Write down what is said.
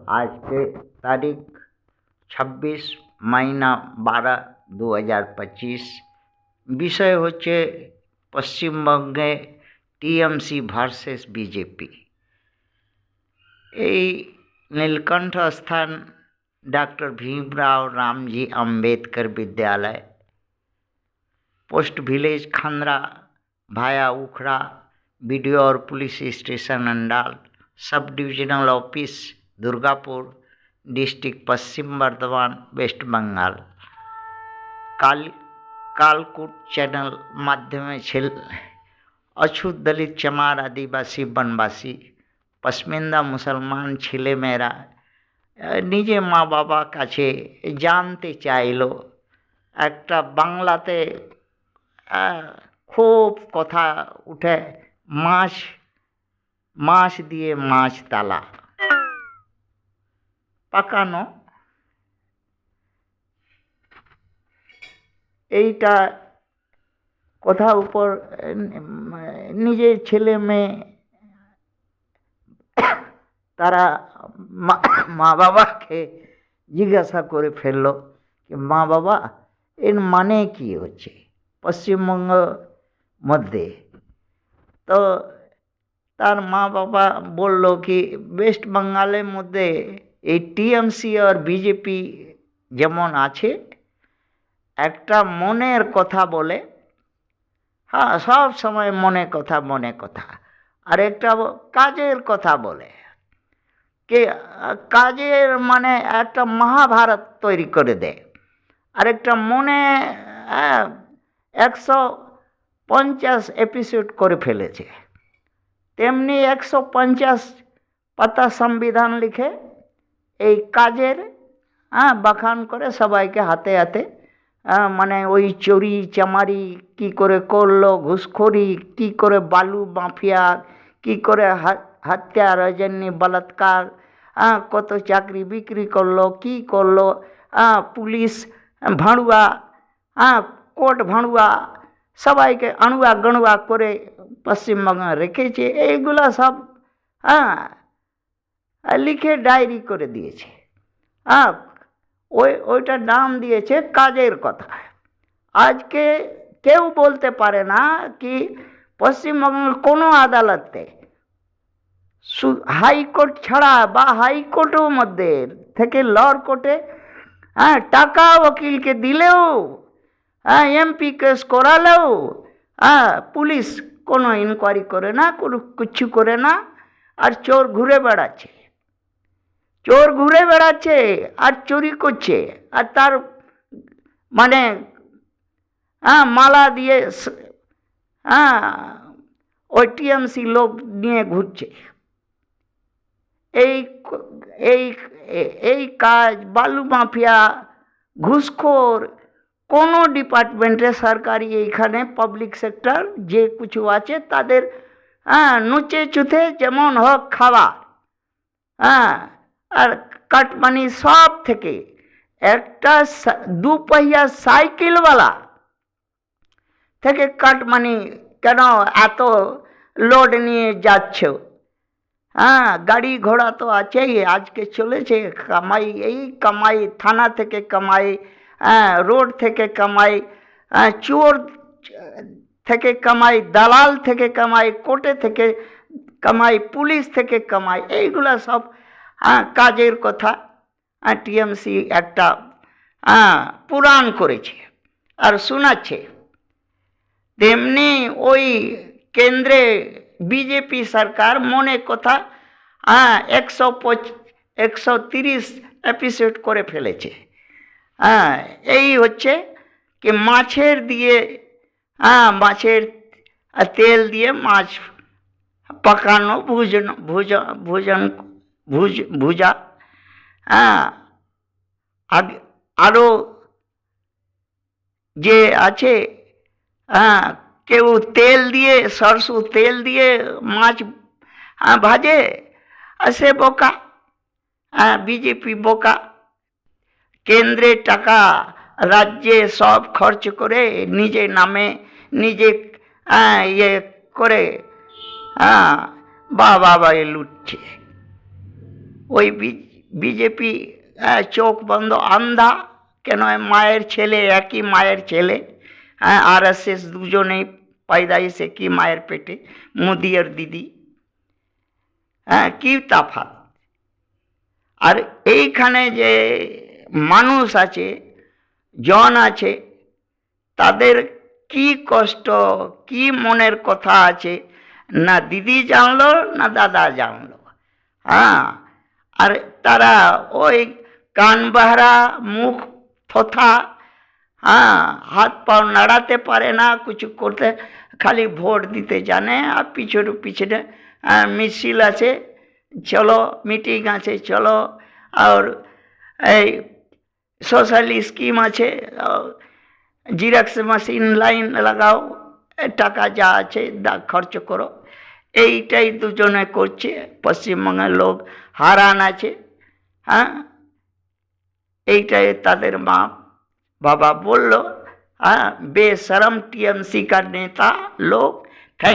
आज के तारीख 26 महीना 12 2025। বিষয় হচ্ছে পশ্চিমবঙ্গে টিএমসি ভার্সেস বিজেপি। এই নীলকণ্ঠ স্থান डॉक्टर भीमराव रामजी अम्बेडकर विद्यालय, पोस्ट विलेज खंद्रा, भाया उखड़ा, बीडीओ और police station Andal, sub divisional office Durgapur, district Paschim Bardhaman, west Bengal. Kalkoot channel माध्यमे अछूत दलित चमार आदिवासी बनवासी पश्मिंदा मुसलमान ছেলেমেয়েরা নিজে মা বাবা কাছে জানতে চাইল। একটা বাংলাতে খুব কথা উঠে, মাছ দিয়ে মাছ তালা পাকানো। এইটা কথা উপর নিজের ছেলে মেয়ে তারা মা বাবাকে জিজ্ঞাসা করে ফেললো যে মা বাবা এর মানে কি হচ্ছে পশ্চিমবঙ্গ মধ্যে। তো তার মা বাবা বলল কি ওয়েস্ট বেঙ্গলের মধ্যে এই টিএমসি আর বিজেপি যেমন আছে, একটা মনের কথা বলে, হ্যাঁ সব সময় মনে কথা, আর একটা কাজের কথা বলে। কে কাজের মানে একটা মহাভারত তৈরি করে দেয়, আরেকটা মনে 150 এপিসোড করে ফেলেছে। তেমনি 150 পাতা সংবিধান লিখে এই কাজের বাখান করে সবাইকে হাতে হাতে মানে ওই চুরি চামারি কি করে করলো, ঘুষখোরি কি করে, বালু মাফিয়া কি করে, হত্যা রজনী বলাৎকার, কত চাকরি বিক্রি করলো, কি করলো, পুলিশ ভাঁড়ুয়া, কোর্ট ভাঁড়ুয়া, সবাইকে আণুয়া গণুয়া করে পশ্চিমবঙ্গে রেখেছে। এইগুলা সব লিখে ডায়েরি করে দিয়েছে। ওইটার নাম দিয়েছে কাজের কথা। আজকে কেউ বলতে পারে না কি পশ্চিমবঙ্গের কোনো আদালতে হাইকোর্ট ছাড়া বা হাইকোর্টের মধ্যে থেকে লর কোর্টে টাকা ওকিলকে দিলেও, এমপি কেস করালেও পুলিশ কোনো ইনকোয়ারি করে না, কোনো কিছু করে না। আর চোর ঘুরে বেড়াচ্ছে আর চুরি করছে, আর তার মানে মালা দিয়ে ওই টিএমসি লোক নিয়ে ঘুরছে। এই কাজ বালু মাফিয়া, ঘুষখোর কোনো ডিপার্টমেন্টে সরকারি এইখানে পাবলিক সেক্টর যে কিছু আছে তাদের নুচে চুথে যেমন হোক খাওয়া, আর কাটমানি সব থেকে একটা দুপহিয়া সাইকেলওয়ালা থেকে কাটমানি কেন এত লোড নিয়ে যাচ্ছ? গাড়ি ঘোড়া তো আছেই, আজকে চলেছে কামাই, এই কামাই থানা থেকে কামাই, রোড থেকে কামাই, চোর থেকে কামাই, দালাল থেকে কামাই, কোর্টে থেকে কামাই, পুলিশ থেকে কামাই। এইগুলা সব কাজের কথা টিএমসি একটা পুরাণ করেছে আর শোনাচ্ছে। তেমনি ওই কেন্দ্রে বিজেপি সরকার মনে কথা 130 এপিসোড করে ফেলেছে। এই হচ্ছে কি মাছের তেল দিয়ে মাছ পাকানো, ভুজা। আরও যে আছে কেউ তেল দিয়ে, সরষে তেল দিয়ে মাছ ভাজে, আর সে বোকা, বিজেপি বোকা। কেন্দ্রে টাকা রাজ্যে সব খরচ করে নিজে নামে নিজে ইয়ে করে বাবা লুটছে। ওই বিজেপি চোখ বন্ধ, আন্ধা। কেন, মায়ের ছেলে, একই মায়ের ছেলে, RSS, দুজনেই পায়দাইশ একই মায়ের পেটে, মোদি আর দিদি। কি তফাৎ! আর এইখানে যে মানুষ আছে, জন আছে, তাদের কি কষ্ট, কি মনের কথা আছে, না দিদি জানলো না দাদা জানলো। আর তারা ওই কান বাহরা, মুখ থোথা, হাত পাও নাড়াতে পারে না, কিছু করতে, খালি ভোট দিতে জানে। আর পিছনে মিছিল আছে, চলো, মিটিং আছে, চলো। আর এই সোশ্যাল স্কিম আছে, জিরক্স মেশিন লাইন লাগাও, টাকা যা আছে খরচ করো। এইটাই দুজনে করছে। পশ্চিমবঙ্গের লোক হারান আছে। এইটাই তাদের মা বাবা বলল। বেশরম TMC का नेता लोग। थैंक